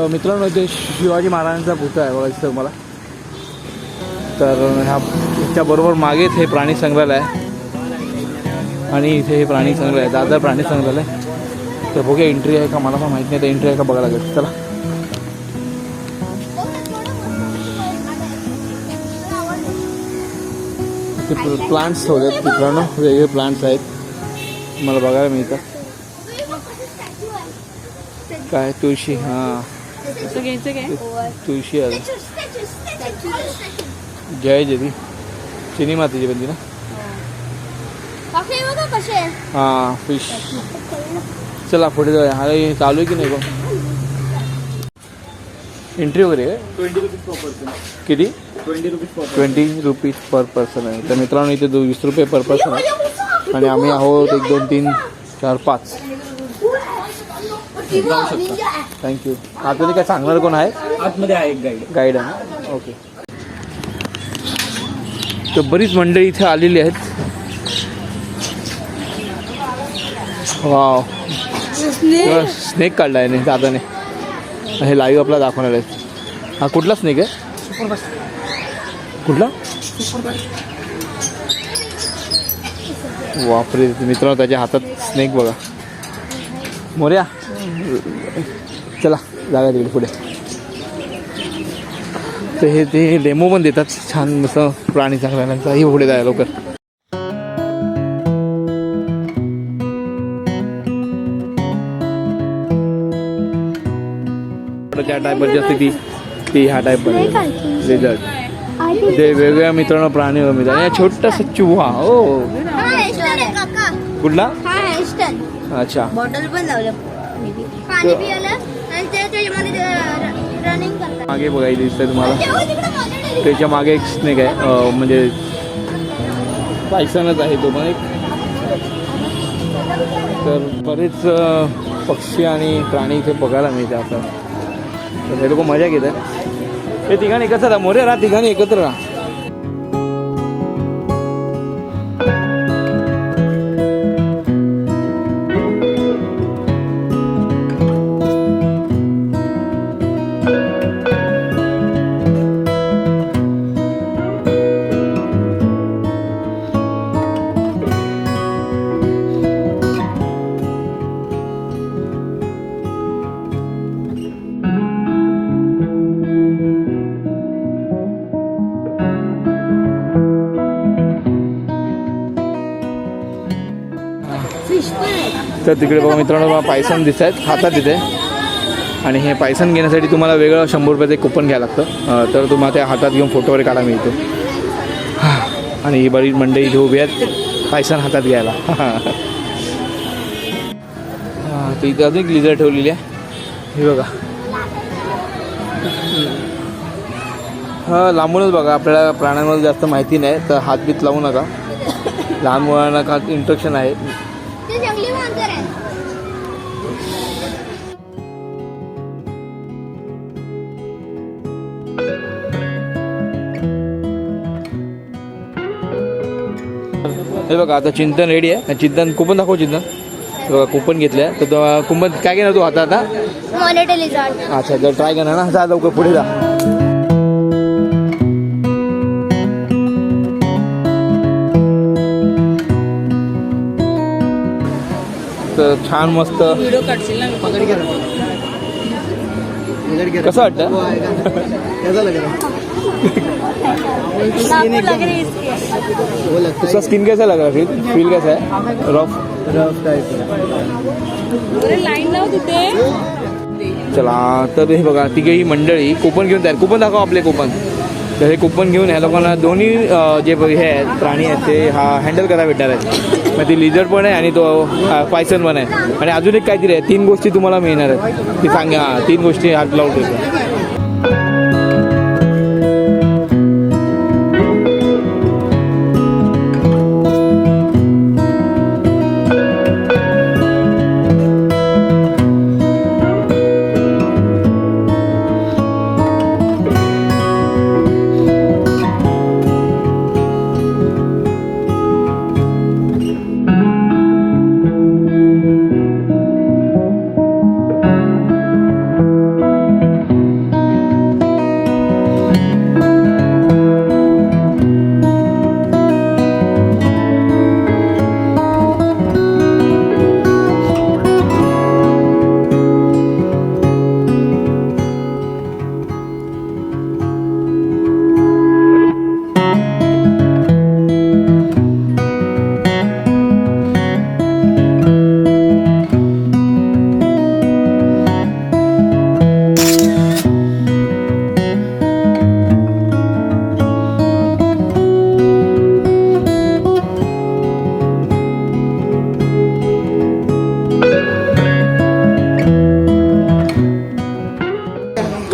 तर मित्रांनो इथे शिवाजी महाराजांचा पुतळा आहे बघा दिसतं मला. तर ह्याच्या बरोबर मागेच हे प्राणी संग्रहालय आहे आणि इथे हे प्राणी संग्रहालय आहे, दादर प्राणी संग्रहालय. तर बघूया एंट्री आहे का, मला पण माहिती नाही तर एंट्री आहे का बघायला लागेल. चला. इथे प्लांट्स ठेवलेत मित्रांनो, वेगळे प्लांट्स आहेत मला बघायला मिळतं. काय तुळशी, हां तुळशी आहे. जय जरी चिनी मातीची बनती ना. हां फिश. चला पुढे जाऊया. हा चालू आहे की नाही बघ. एंट्री वगैरे आहे 20 रुपीज पर पर्सन. किती? 20 रुपीज पर पर्सन आहे. तर मित्रांनो इथे 20 रुपये पर पर्सन आहे आणि आम्ही आहोत 1 2 3 4 5. जाऊ शकता. थँक्यू. आतमध्ये काय सांगणार कोण आहे? आतमध्ये आहे एक गाईड आहे ना. ओके. तर बरीच मंडळी इथे आलेली आहेत. वाव, स्नेक काढला आहे नाही दादाने. हे लाईव्ह आपला दाखवणार आहे. हा कुठला स्नेक आहे? कुठला? वापरे मित्रांनो, त्याच्या हातात स्नेक बघा. मोर्या चला जागा तिकडे पुढे. तर हे ते डेमो पण देतात छान मस्त प्राणी संग्रहालयांचा. ही पुढे जायला लवकर. त्या टाईपची असते ती ह्या टाईपमध्ये रिझल्ट. ते वेगवेगळ्या मित्रांनो प्राणी मिळतात. या छोटासा चुहा. ओ कुठला? अच्छा. बॉटल पण लावलं, पाणी पियालं आणि त्याच्यामध्ये रनिंग करतात. मागे बघायला दिसतंय तुम्हाला. त्याच्या मागे एक स्नेक आहे, म्हणजे पायसनच आहे तो पण एक. तर बरेच पक्षी आणि प्राणी इथे बघायला मिळते आपल्याला. तर हे लोक मजा घेत आहे. हे ठिकाणी एकत्र राहा मोरे, राहा ठिकाणी एकत्र राहा. तर तिकडे बघा मित्रांनो पायसन दिसत आहेत हातात तिथे. आणि हे पायसन घेण्यासाठी तुम्हाला वेगळं 100 रुपयाचं एक कुपन घ्यावं लागतं. तर तुम्हाला त्या हातात घेऊन फोटो वगैरे काढायला मिळतो. आणि ही बरीच मंडळी इथे उभी आहेत पायसन हातात घ्यायला. तर इथं अजून एक लिझर ठेवलेली आहे. हे बघा. हा लांबूनच बघा, आपल्याला प्राण्यांमध्ये जास्त माहिती नाही तर हातबीत लावू नका. लहान मुलांना का इन्फेक्शन आहे. हे बघा आता चिंतन रेडी आहे. चिंतन कुपन दाखव. चिंतन बघा कुपन घेतलं आहे. तर कुपन काय घेणार तू हातात आता? अच्छा जर ट्राय करणार ना, जा लवकर पुढे जा. तर छान मस्त व्हिडिओ काढशील ना? कसं वाटतं? उसका स्किन कैसा लग रहा है? फील कैसा है? Rough type. लाईन लाव तिथे. चला तर हे बघा तिघेही मंडळी कुपन घेऊन तयार. कुपन दाखवा आपले कुपन. तर हे कुपन घेऊन ह्या लोकांना दोन्ही जे हे आहेत प्राणी आहेत ते हँडल करायला भेटणार आहेत. मग ती लिझर्ड पण आहे आणि तो पायसन पण आहे. आणि अजून एक काहीतरी आहे. 3 गोष्टी तुम्हाला मिळणार आहेत. ती सांगा. 3 गोष्टी हात लावून ठेवतो.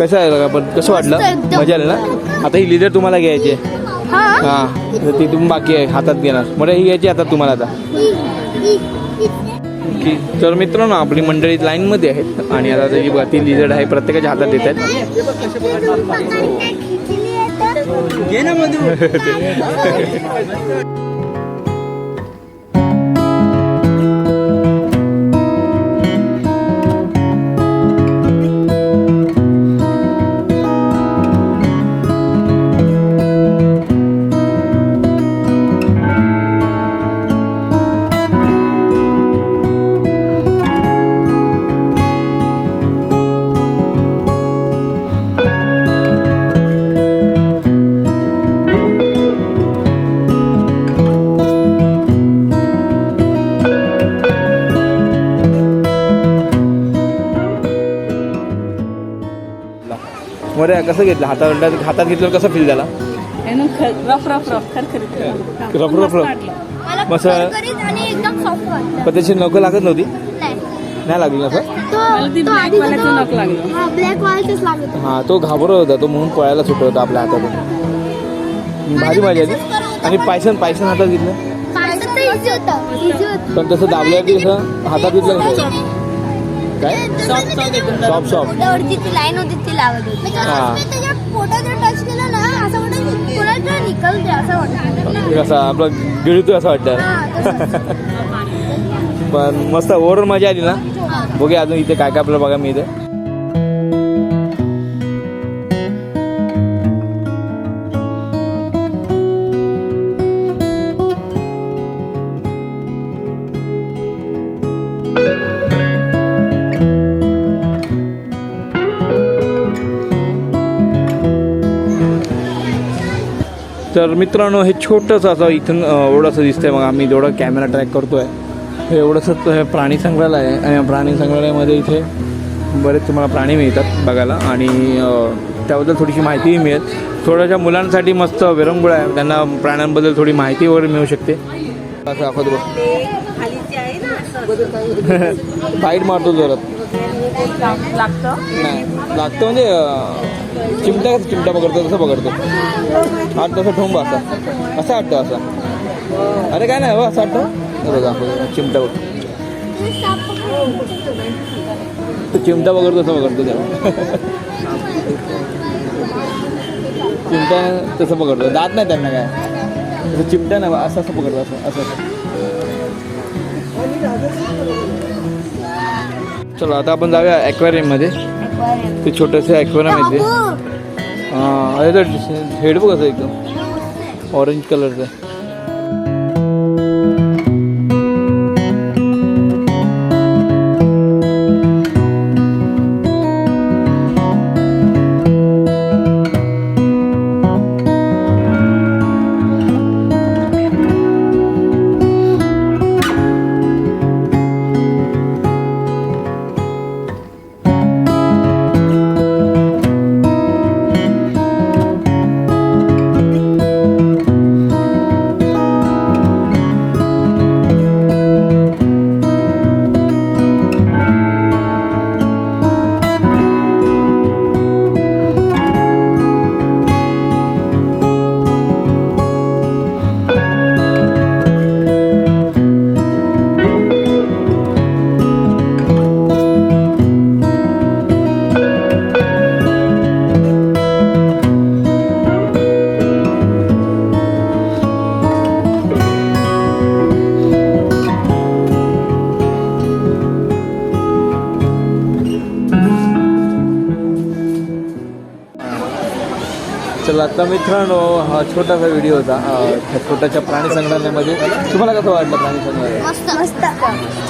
कसं आहे पण कसं वाटलं? मस्त एकदम. मजा आली ना? आता ही लिझर्ड तुम्हाला घ्यायची आहे. हा हां तर ती तुम्ही बाकी आहे हातात घेणार म्हणजे ही घ्यायची आता तुम्हाला आता. की तर मित्रांनो आपली मंडळी लाईनमध्ये आहेत आणि आता त्याची बघा ती लिझर्ड आहे प्रत्येकाच्या हातात देत आहेत. घे ना मधू. बरं कसं घेतलं हातात घेतलं कसं फील झाला? रफ रफ रफ खरखरीत रफ रफ रफ मला मस्त. करकरीत आणि एकदम सॉफ्ट वाटलं. पण त्याची नख लागत नव्हती? नाही. नाही लागली ना सर? मला ती black वाल्याचं नख लागलं. हा ब्लॅक वालचंच लागत होतं. हां तो घाबरत होता तो म्हणून पळायला सुटत होता आपल्या हातातून. भारी मजा आली. आणि पायसन हातात घेतलं पायसं तर easy होतं. easy होतं. पण तसं दाबलं की कसं हातात घेतलं कसं? काय सॉफ्ट सॉफ्ट वरती ती लाईन होती ती लागत होती. हा. मी त्याच्या पोटात टच केलं ना असं वाटतं कोणाचं निकलते असं वाटतं. कसं आपलं गिळतोय असं वाटतं. हा, तसंच. पण मस्त ओव्हरऑल मजा आली ना? बघूया अजून इथे काय काय आपल्याला बघा मी इथे. तर मित्रांनो हे छोटंसं असं इथून एवढंसं दिसतंय मग आम्ही जेवढं कॅमेरा ट्रॅक करतोय हे एवढंसंच हे प्राणी संग्रहालय आहे. आणि प्राणी संग्रहालयामध्ये इथे बरेच तुम्हाला प्राणी मिळतात बघायला आणि त्याबद्दल थोडीशी माहितीही मिळेल. थोड्याशा मुलांसाठी मस्त विरंगुळा आहे त्यांना प्राण्यांबद्दल थोडी माहिती वगैरे मिळू शकते. असं दाखवतो बघ. फाईट मारतो जोरात. लागतं नाही लागतं म्हणजे चिमटा पकडतो तसं पकडतो. आठ तसं ठोंबा असं वाटतं असं. अरे काय नाही असं वाटतं दाखवतो चिमटा बघ. तो चिमटा पकडतो तसं पकडतो तेव्हा. चिमटा तसं पकडतो दात नाही त्यांना काय तसं चिमटा नाही असं पकडतो असं. चलो आता आपण जाऊया ॲक्वेरियममध्ये. ते छोटंसं ॲक्वेरियम आहे ते. हां अरे तर हेड बघ असं एकदम ऑरेंज कलरचं. चला आता मित्रांनो हा छोटासा व्हिडिओ होता त्या छोट्याशा प्राणी संग्रहालयामध्ये. तुम्हाला कसं वाटलं प्राणी संग्रहालय? मस्त मस्त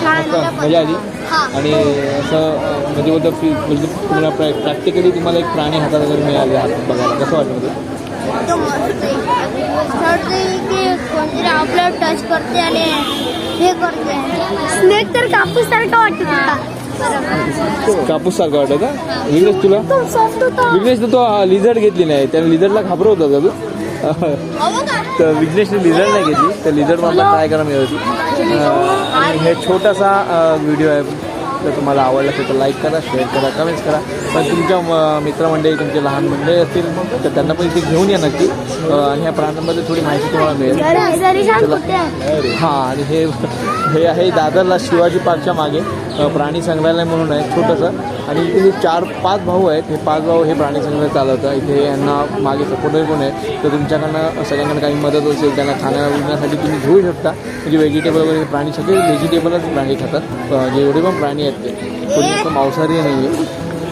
छान मस्त मजा आली. हा. आणि असं म्हणजे बोलतो म्हणजे तुम्हाला प्रॅक्टिकली तुम्हाला एक प्राणी हातात वगैरे मिळाले हातात बघायला कसं वाटलं म्हणजे? एकदम मस्त आहे. असं वाटतं की कोणतरी आपल्याला टच करते आणि हे करते. स्नेक तर कापूस सारखा वाटत कापूस सारखं वाटत का विघ्नेश तुला? सॉफ्ट होता. विघ्नेश तर तो लिझर्ड घेतली नाही त्याने लिझर्डला घाबरत होता तू. तर विघ्नेशने लिझर्ड नाही घेतली तर लिझर्ड मला ट्राय करा मिळत होती. आणि हे छोटासा व्हिडिओ आहे तर तुम्हाला आवडलं असेल तर लाईक करा, शेअर करा, कमेंट्स करा. पण तुमच्या मित्रमंडळी, तुमचे लहान मंडळी असतील तर त्यांना पण इथे घेऊन या नक्की. आणि ह्या प्राण्यांमध्ये थोडी माहिती तुम्हाला मिळेल. हां, आणि हे आहे दादरला शिवाजी पार्कच्या मागे प्राणी संग्रहालय म्हणून आहे छोटंसं. आणि इथे हे 4-5 भाऊ आहेत. हे 5 भाऊ हे प्राणी संग्रहालय चालवतं. इथे यांना मागे सपोर्टर पण आहे. तर तुमच्याकडनं सगळ्यांकडे काही मदत असेल त्यांना खाण्यापिण्यासाठी तुम्ही घेऊ शकता. म्हणजे व्हेजिटेबल वगैरे प्राणी सगळे व्हेजिटेबलच प्राणी खातात. जेवढे पण प्राणी आहेत ते कोणी असं मांसाहारी नाही आहे.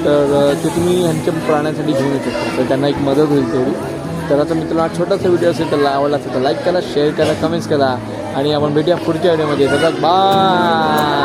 तर ते तुम्ही ह्यांच्या प्राण्यांसाठी घेऊन येऊ शकता. तर त्यांना एक मदत होईल तेवढी. तर आता मित्रांनो छोटासा व्हिडिओ असेल तर आवडला असेल तर लाईक करा, शेअर करा, कमेंट्स करा. आणि आपण भेटूया पुढच्या व्हिडिओमध्ये. तर बाय.